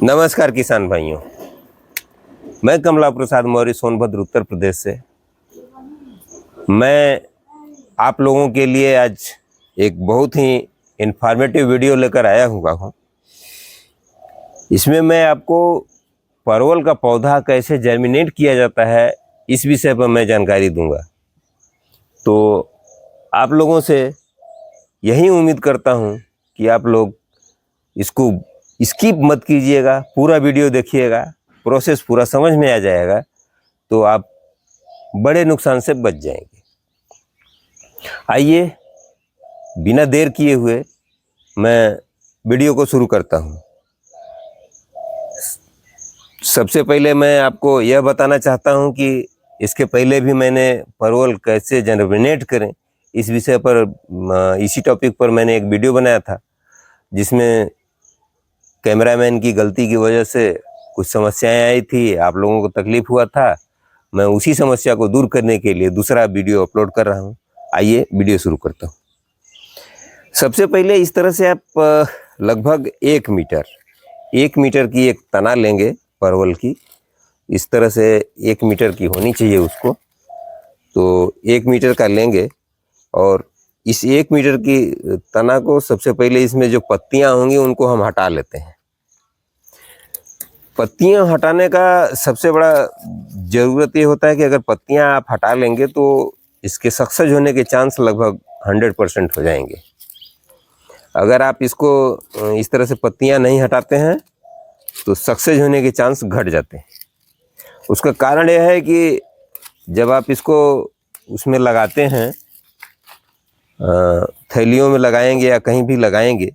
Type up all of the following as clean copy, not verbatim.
नमस्कार किसान भाइयों, मैं कमला प्रसाद मौर्य सोनभद्र उत्तर प्रदेश से। मैं आप लोगों के लिए आज एक बहुत ही इन्फॉर्मेटिव वीडियो लेकर आया हुआ हूँ। इसमें मैं आपको परवल का पौधा कैसे जर्मिनेट किया जाता है इस विषय पर मैं जानकारी दूंगा। तो आप लोगों से यही उम्मीद करता हूँ कि आप लोग इसको स्किप मत कीजिएगा, पूरा वीडियो देखिएगा, प्रोसेस पूरा समझ में आ जाएगा तो आप बड़े नुकसान से बच जाएंगे। आइए बिना देर किए हुए मैं वीडियो को शुरू करता हूं। सबसे पहले मैं आपको यह बताना चाहता हूं कि इसके पहले भी मैंने परवल कैसे जर्मिनेट करें इस विषय पर, इसी टॉपिक पर मैंने एक वीडियो बनाया था, जिसमें कैमरामैन की गलती की वजह से कुछ समस्याएं आई थी, आप लोगों को तकलीफ हुआ था। मैं उसी समस्या को दूर करने के लिए दूसरा वीडियो अपलोड कर रहा हूं। आइए वीडियो शुरू करता हूं। सबसे पहले इस तरह से आप लगभग 1 मीटर की एक तना लेंगे परवल की। इस तरह से 1 मीटर की होनी चाहिए उसको। तो 1 मीटर का लेंगे और इस 1 मीटर की तना को सबसे पहले इसमें जो पत्तियां होंगी उनको हम हटा लेते हैं। पत्तियां हटाने का सबसे बड़ा ज़रूरत ये होता है कि अगर पत्तियां आप हटा लेंगे तो इसके सक्सेस होने के चांस लगभग 100% हो जाएंगे। अगर आप इसको इस तरह से पत्तियां नहीं हटाते हैं तो सक्सेस होने के चांस घट जाते हैं। उसका कारण यह है कि जब आप इसको उसमें लगाते हैं, थैलियों में लगाएंगे या कहीं भी लगाएंगे,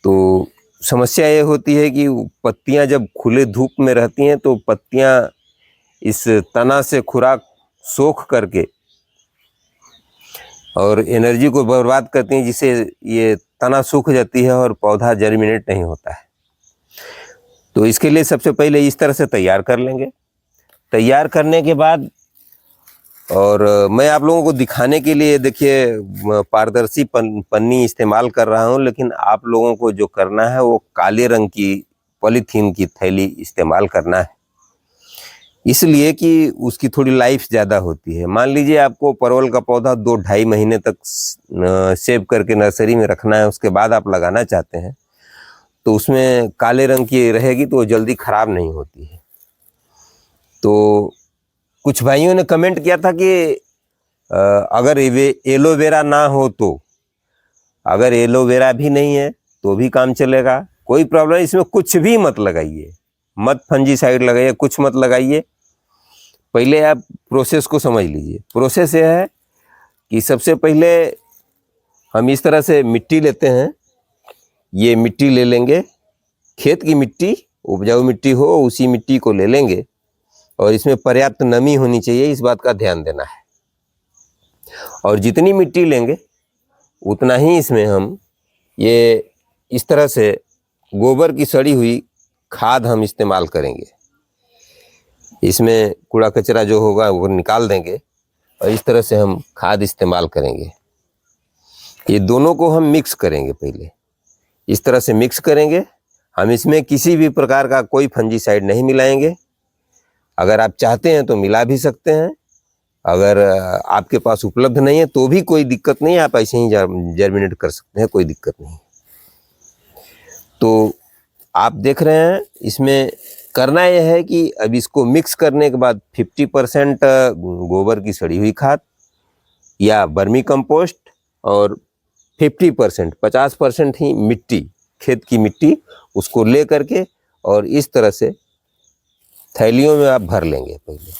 तो समस्या ये होती है कि पत्तियां जब खुले धूप में रहती हैं तो पत्तियां इस तना से खुराक सोख करके और एनर्जी को बर्बाद करती हैं, जिससे ये तना सूख जाती है और पौधा जर्मिनेट नहीं होता है। तो इसके लिए सबसे पहले इस तरह से तैयार कर लेंगे। तैयार करने के बाद और मैं आप लोगों को दिखाने के लिए देखिए पारदर्शी पन्नी इस्तेमाल कर रहा हूं, लेकिन आप लोगों को जो करना है वो काले रंग की पॉलीथीन की थैली इस्तेमाल करना है, इसलिए कि उसकी थोड़ी लाइफ ज़्यादा होती है। मान लीजिए आपको परवल का पौधा 2-2.5 महीने तक सेव करके नर्सरी में रखना है, उसके बाद आप लगाना चाहते हैं, तो उसमें काले रंग की रहेगी तो वो जल्दी ख़राब नहीं होती है। तो कुछ भाइयों ने कमेंट किया था कि अगर एलोवेरा ना हो तो, अगर एलोवेरा भी नहीं है तो भी काम चलेगा, कोई प्रॉब्लम नहीं। इसमें कुछ भी मत लगाइए, मत फंजीसाइड लगाइए, कुछ मत लगाइए। पहले आप प्रोसेस को समझ लीजिए। प्रोसेस यह है कि सबसे पहले हम इस तरह से मिट्टी लेते हैं। ये मिट्टी ले लेंगे, खेत की मिट्टी, उपजाऊ मिट्टी हो उसी मिट्टी को ले लेंगे और इसमें पर्याप्त नमी होनी चाहिए, इस बात का ध्यान देना है। और जितनी मिट्टी लेंगे उतना ही इसमें हम ये इस तरह से गोबर की सड़ी हुई खाद हम इस्तेमाल करेंगे। इसमें कूड़ा कचरा जो होगा वो निकाल देंगे और इस तरह से हम खाद इस्तेमाल करेंगे। ये दोनों को हम मिक्स करेंगे। पहले इस तरह से मिक्स करेंगे। हम इसमें किसी भी प्रकार का कोई फंजीसाइड नहीं मिलाएंगे। अगर आप चाहते हैं तो मिला भी सकते हैं, अगर आपके पास उपलब्ध नहीं है तो भी कोई दिक्कत नहीं है, आप ऐसे ही जर्मिनेट कर सकते हैं, कोई दिक्कत नहीं। तो आप देख रहे हैं इसमें करना यह है कि अब इसको मिक्स करने के बाद 50% गोबर की सड़ी हुई खाद या वर्मी कंपोस्ट और 50% ही मिट्टी, खेत की मिट्टी, उसको ले करके और इस तरह से थैलियों में आप भर लेंगे। पहले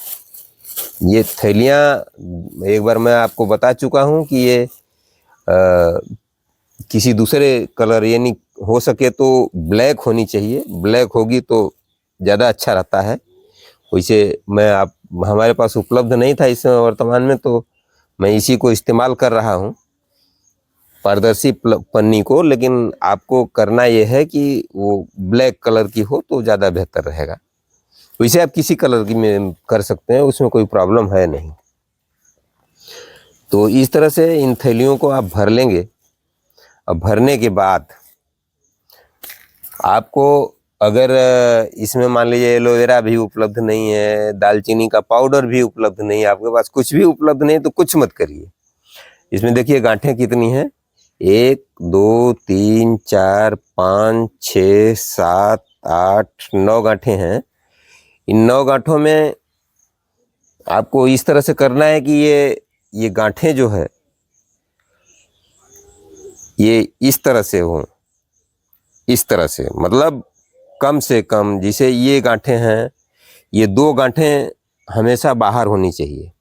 ये थैलियाँ एक बार मैं आपको बता चुका हूँ कि ये किसी दूसरे कलर, यानी हो सके तो ब्लैक होनी चाहिए। ब्लैक होगी तो ज़्यादा अच्छा रहता है। वैसे हमारे पास उपलब्ध नहीं था इस वर्तमान में, तो मैं इसी को इस्तेमाल कर रहा हूँ, पारदर्शी पन्नी को। लेकिन आपको करना यह है कि वो ब्लैक कलर की हो तो ज़्यादा बेहतर रहेगा। वैसे आप किसी कलर की में कर सकते हैं, उसमें कोई प्रॉब्लम है नहीं। तो इस तरह से इन थैलियों को आप भर लेंगे। अब भरने के बाद आपको अगर इसमें मान लीजिए एलोवेरा भी उपलब्ध नहीं है, दालचीनी का पाउडर भी उपलब्ध नहीं है, आपके पास कुछ भी उपलब्ध नहीं, तो कुछ मत करिए। इसमें देखिए गांठें कितनी हैं, 1 2 3 4 5 6 7 8 9 गांठें हैं। इन 9 गांठों में आपको इस तरह से करना है कि ये गांठें जो है ये इस तरह से हो, इस तरह से, मतलब कम से कम, जैसे ये गांठें हैं, ये 2 गांठें हमेशा बाहर होनी चाहिए,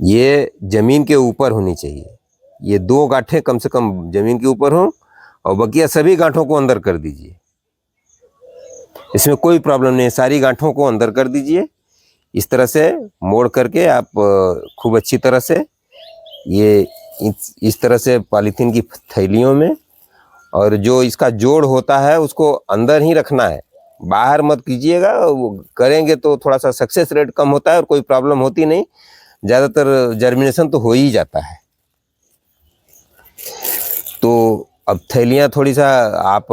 ये जमीन के ऊपर होनी चाहिए। ये 2 गांठें कम से कम जमीन के ऊपर हो और बकिया सभी गांठों को अंदर कर दीजिए। इसमें कोई प्रॉब्लम नहीं है, सारी गांठों को अंदर कर दीजिए। इस तरह से मोड़ करके आप खूब अच्छी तरह से ये इस तरह से पॉलीथीन की थैलियों में, और जो इसका जोड़ होता है उसको अंदर ही रखना है, बाहर मत कीजिएगा। वो करेंगे तो थोड़ा सा सक्सेस रेट कम होता है और कोई प्रॉब्लम होती नहीं, ज़्यादातर जर्मिनेशन तो हो ही जाता है। तो अब थैलियाँ थोड़ी सा आप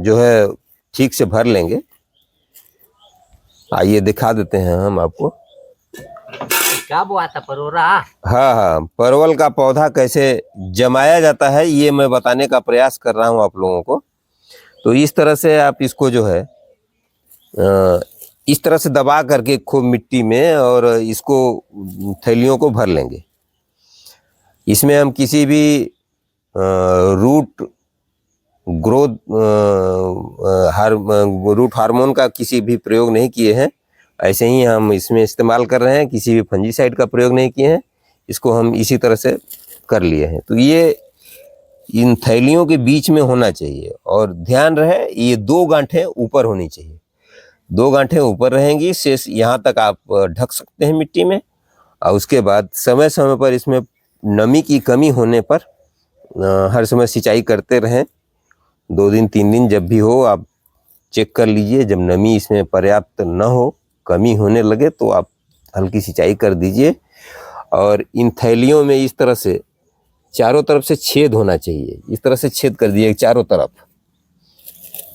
जो है ठीक से भर लेंगे। आइए दिखा देते हैं हम आपको। क्या बोआ था, परोरा? हाँ हाँ, परवल का पौधा कैसे जमाया जाता है ये मैं बताने का प्रयास कर रहा हूँ आप लोगों को। तो इस तरह से आप इसको जो है इस तरह से दबा करके खूब मिट्टी में, और इसको थैलियों को भर लेंगे। इसमें हम किसी भी रूट ग्रोथ रूट हार्मोन का किसी भी प्रयोग नहीं किए हैं। ऐसे ही हम इसमें इस्तेमाल कर रहे हैं, किसी भी फंजीसाइड का प्रयोग नहीं किए हैं। इसको हम इसी तरह से कर लिए हैं। तो ये इन थैलियों के बीच में होना चाहिए, और ध्यान रहे ये 2 गांठें ऊपर होनी चाहिए। 2 गांठें ऊपर रहेंगी, शेष यहाँ तक आप ढक सकते हैं मिट्टी में। और उसके बाद समय समय पर इसमें नमी की कमी होने पर हर समय सिंचाई करते रहें। 2 दिन 3 दिन जब भी हो आप चेक कर लीजिए। जब नमी इसमें पर्याप्त न हो, कमी होने लगे, तो आप हल्की सिंचाई कर दीजिए। और इन थैलियों में इस तरह से चारों तरफ से छेद होना चाहिए। इस तरह से छेद कर दीजिए चारों तरफ,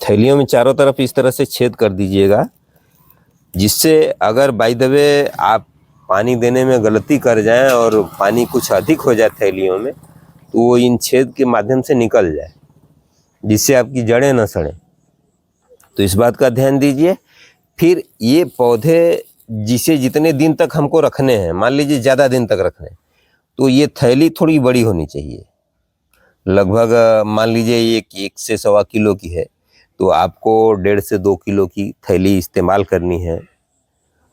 थैलियों में चारों तरफ इस तरह से छेद कर दीजिएगा, जिससे अगर बाय द वे आप पानी देने में गलती कर जाएं और पानी कुछ अधिक हो जाए थैलियों में, तो वो इन छेद के माध्यम से निकल जाए, जिससे आपकी जड़ें न सड़ें। तो इस बात का ध्यान दीजिए। फिर ये पौधे जिसे जितने दिन तक हमको रखने हैं, मान लीजिए ज़्यादा दिन तक रखने हैं, तो ये थैली थोड़ी बड़ी होनी चाहिए। लगभग मान लीजिए 1 से 1.25 किलो की है, तो आपको 1.5 से 2 किलो की थैली इस्तेमाल करनी है।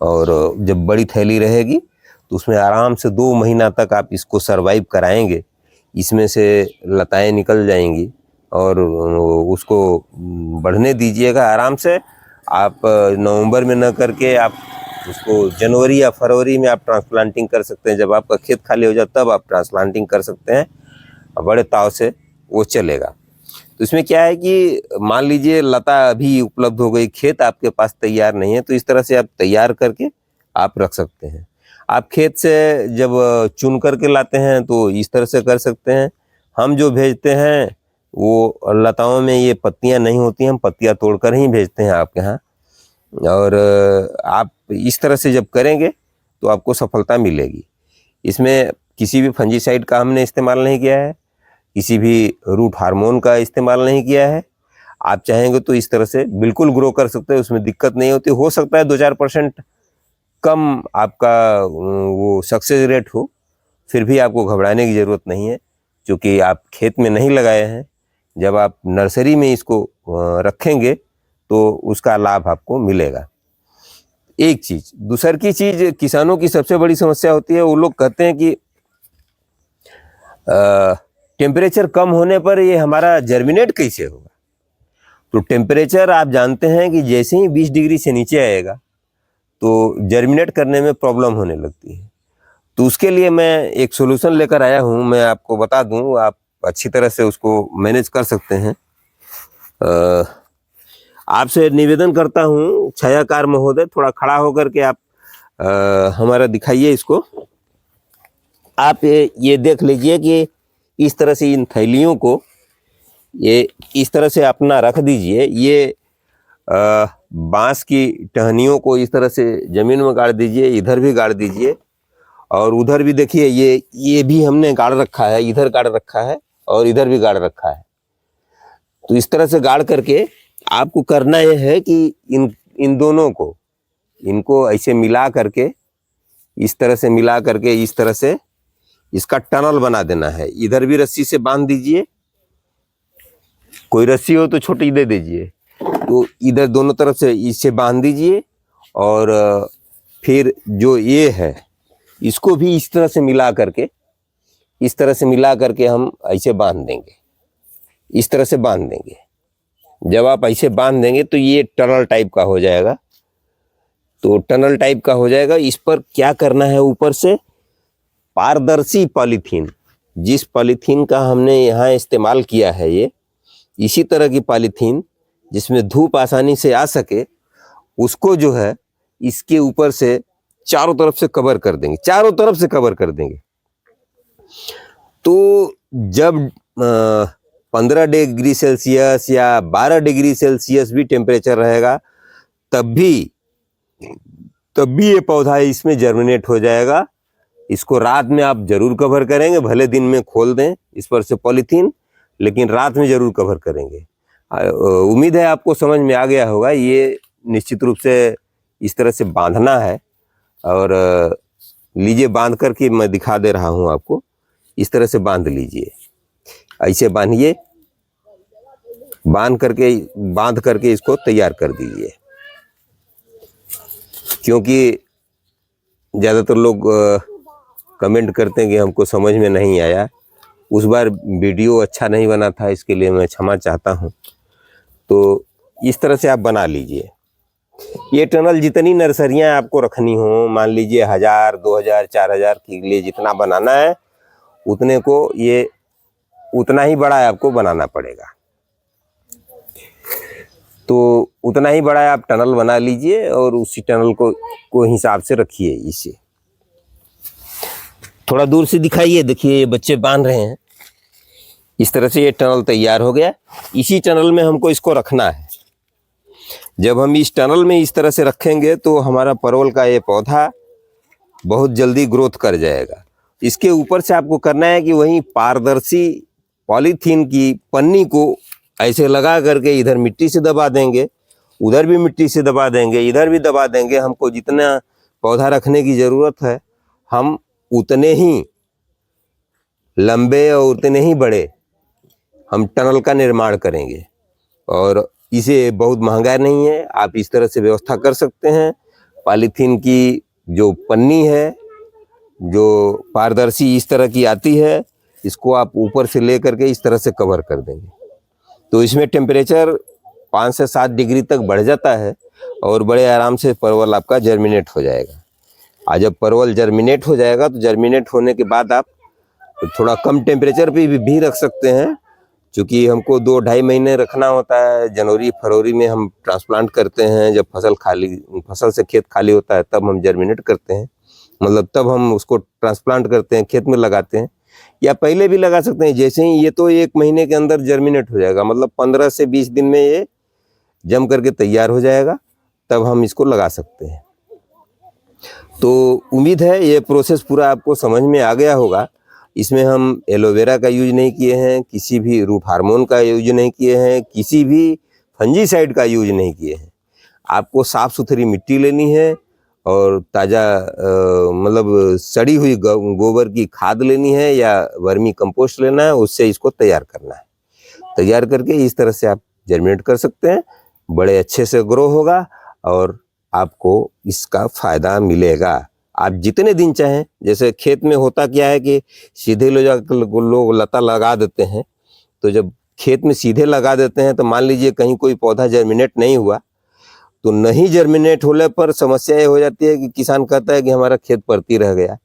और जब बड़ी थैली रहेगी तो उसमें आराम से 2 महीना तक आप इसको सरवाइव कराएंगे। इसमें से लताएं निकल जाएंगी और उसको बढ़ने दीजिएगा आराम से। आप नवंबर में न करके आप उसको जनवरी या फरवरी में आप ट्रांसप्लांटिंग कर सकते हैं। जब आपका खेत खाली हो जाए तब आप ट्रांसप्लांटिंग कर सकते हैं, और बड़े ताव से वो चलेगा। तो इसमें क्या है कि मान लीजिए लता अभी उपलब्ध हो गई, खेत आपके पास तैयार नहीं है, तो इस तरह से आप तैयार करके आप रख सकते हैं। आप खेत से जब चुन करके लाते हैं तो इस तरह से कर सकते हैं। हम जो भेजते हैं वो लताओं में ये पत्तियां नहीं होती हैं, हम पत्तियां तोड़कर ही भेजते हैं आपके यहाँ। और आप इस तरह से जब करेंगे तो आपको सफलता मिलेगी। इसमें किसी भी फंजीसाइड का हमने इस्तेमाल नहीं किया है, किसी भी रूट हार्मोन का इस्तेमाल नहीं किया है। आप चाहेंगे तो इस तरह से बिल्कुल ग्रो कर सकते हैं, उसमें दिक्कत नहीं होती। हो सकता है 2-4% कम आपका वो सक्सेस रेट हो, फिर भी आपको घबराने की ज़रूरत नहीं है, क्योंकि आप खेत में नहीं लगाए हैं। जब आप नर्सरी में इसको रखेंगे तो उसका लाभ आपको मिलेगा। एक चीज़, दूसरी चीज़, किसानों की सबसे बड़ी समस्या होती है, वो लोग कहते हैं कि टेम्परेचर कम होने पर ये हमारा जर्मिनेट कैसे होगा। तो टेम्परेचर आप जानते हैं कि जैसे ही 20 डिग्री से नीचे आएगा तो जर्मिनेट करने में प्रॉब्लम होने लगती है। तो उसके लिए मैं एक सोल्यूशन लेकर आया हूँ, मैं आपको बता दूँ, आप अच्छी तरह से उसको मैनेज कर सकते हैं। आपसे निवेदन करता हूँ छायाकार महोदय, थोड़ा खड़ा होकर के आप हमारा दिखाइए इसको। आप ये देख लीजिए कि इस तरह से इन थैलियों को ये इस तरह से अपना रख दीजिए। ये बांस की टहनियों को इस तरह से जमीन में गाड़ दीजिए, इधर भी गाड़ दीजिए और उधर भी देखिए ये भी हमने गाड़ रखा है, इधर गाड़ रखा है और इधर भी गाड़ रखा है। तो इस तरह से गाड़ करके आपको करना यह है कि इन दोनों को, इनको ऐसे मिला करके, इस तरह से मिला करके इस तरह से इसका टनल बना देना है। इधर भी रस्सी से बांध दीजिए, कोई रस्सी हो तो छोटी दे दीजिए। तो इधर दोनों तरफ से इसे बांध दीजिए और फिर जो ये है इसको भी इस तरह से मिला करके, इस तरह से मिला करके हम ऐसे बांध देंगे, इस तरह से बांध देंगे। जब आप ऐसे बांध देंगे तो ये टनल टाइप का हो जाएगा। तो टनल टाइप का हो जाएगा। इस पर क्या करना है, ऊपर से पारदर्शी पॉलीथीन, जिस पॉलीथीन का हमने यहाँ इस्तेमाल किया है, ये इसी तरह की पॉलीथीन जिसमें धूप आसानी से आ सके, उसको जो है इसके ऊपर से चारों तरफ से कवर कर देंगे, चारों तरफ से कवर कर देंगे। तो जब 15 डिग्री सेल्सियस या 12 डिग्री सेल्सियस भी टेम्परेचर रहेगा, तब भी ये पौधा इसमें जर्मिनेट हो जाएगा। इसको रात में आप जरूर कवर करेंगे, भले दिन में खोल दें इस पर से पॉलीथीन, लेकिन रात में जरूर कवर करेंगे। उम्मीद है आपको समझ में आ गया होगा। ये निश्चित रूप से इस तरह से बांधना है और लीजिए बांध करके मैं दिखा दे रहा हूं आपको। इस तरह से बांध लीजिए, ऐसे बांधिए, बांध करके इसको तैयार कर दीजिए। क्योंकि ज़्यादातर लोग कमेंट करते हैं कि हमको समझ में नहीं आया। उस बार वीडियो अच्छा नहीं बना था, इसके लिए मैं क्षमा चाहता हूं। तो इस तरह से आप बना लीजिए। ये टनल जितनी नर्सरियां आपको रखनी हो, मान लीजिए 1000, 2000, 4000 के लिए जितना बनाना है, उतने को ये उतना ही बड़ा आपको बनाना पड़ेगा। तो उतना ही बड़ा आप टनल बना लीजिए और उसी टनल को हिसाब से रखिए। इसे थोड़ा दूर से दिखाइए, देखिए ये बच्चे बांध रहे हैं। इस तरह से ये टनल तैयार हो गया। इसी टनल में हमको इसको रखना है। जब हम इस टनल में इस तरह से रखेंगे तो हमारा परवल का ये पौधा बहुत जल्दी ग्रोथ कर जाएगा। इसके ऊपर से आपको करना है कि वहीं पारदर्शी पॉलीथीन की पन्नी को ऐसे लगा करके इधर मिट्टी से दबा देंगे, उधर भी मिट्टी से दबा देंगे, इधर भी दबा देंगे। हमको जितना पौधा रखने की ज़रूरत है, हम उतने ही लंबे और उतने ही बड़े हम टनल का निर्माण करेंगे। और इसे बहुत महंगा नहीं है, आप इस तरह से व्यवस्था कर सकते हैं। पॉलीथीन की जो पन्नी है, जो पारदर्शी इस तरह की आती है, इसको आप ऊपर से ले करके इस तरह से कवर कर देंगे। तो इसमें टेम्परेचर 5 से 7 डिग्री तक बढ़ जाता है और बड़े आराम से परवल आपका जर्मिनेट हो जाएगा। आज जब परवल जर्मिनेट हो जाएगा तो जर्मिनेट होने के बाद आप थोड़ा कम टेम्परेचर पे भी रख सकते हैं, क्योंकि हमको 2-2.5 महीने रखना होता है। जनवरी फरवरी में हम ट्रांसप्लांट करते हैं, जब फसल से खेत खाली होता है तब हम जर्मिनेट करते हैं, मतलब तब हम उसको ट्रांसप्लांट करते हैं, खेत में लगाते हैं, या पहले भी लगा सकते हैं। जैसे ही ये तो 1 महीने के अंदर जर्मिनेट हो जाएगा, मतलब 15 से 20 दिन में ये जम करके तैयार हो जाएगा, तब हम इसको लगा सकते हैं। तो उम्मीद है ये प्रोसेस पूरा आपको समझ में आ गया होगा। इसमें हम एलोवेरा का यूज नहीं किए हैं, किसी भी रूट हार्मोन का यूज नहीं किए हैं, किसी भी फंजीसाइड का यूज नहीं किए हैं। आपको साफ़ सुथरी मिट्टी लेनी है और ताज़ा मतलब सड़ी हुई गोबर की खाद लेनी है या वर्मी कंपोस्ट लेना है, उससे इसको तैयार करना है। तैयार करके इस तरह से आप जर्मिनेट कर सकते हैं, बड़े अच्छे से ग्रो होगा और आपको इसका फ़ायदा मिलेगा। आप जितने दिन चाहें, जैसे खेत में होता क्या है कि सीधे लोग लता लगा देते हैं, तो जब खेत में सीधे लगा देते हैं तो मान लीजिए कहीं कोई पौधा जर्मिनेट नहीं हुआ, तो नहीं जर्मिनेट होने पर समस्या ये हो जाती है कि किसान कहता है कि हमारा खेत परती रह गया।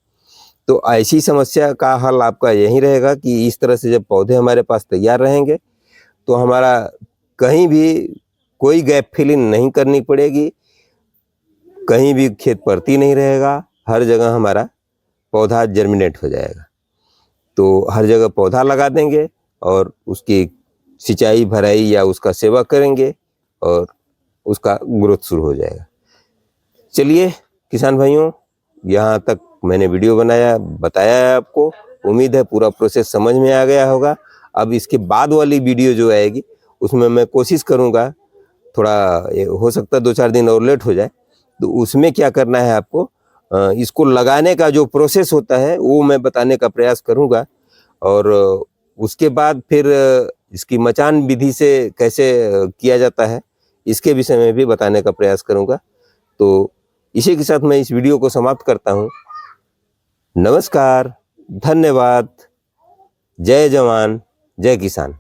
तो ऐसी समस्या का हल आपका यही रहेगा कि इस तरह से जब पौधे हमारे पास तैयार रहेंगे तो हमारा कहीं भी कोई गैप फिलिंग नहीं करनी पड़ेगी, कहीं भी खेत परती नहीं रहेगा, हर जगह हमारा पौधा जर्मिनेट हो जाएगा। तो हर जगह पौधा लगा देंगे और उसकी सिंचाई भराई या उसका सेवा करेंगे और उसका ग्रोथ शुरू हो जाएगा। चलिए किसान भाइयों, यहाँ तक मैंने वीडियो बनाया, बताया है आपको। उम्मीद है पूरा प्रोसेस समझ में आ गया होगा। अब इसके बाद वाली वीडियो जो आएगी उसमें मैं कोशिश करूँगा, थोड़ा हो सकता है 2-4 दिन और लेट हो जाए, तो उसमें क्या करना है आपको, इसको लगाने का जो प्रोसेस होता है वो मैं बताने का प्रयास करूँगा। और उसके बाद फिर इसकी मचान विधि से कैसे किया जाता है इसके विषय में भी बताने का प्रयास करूँगा। तो इसी के साथ मैं इस वीडियो को समाप्त करता हूँ। नमस्कार, धन्यवाद, जय जवान, जय किसान।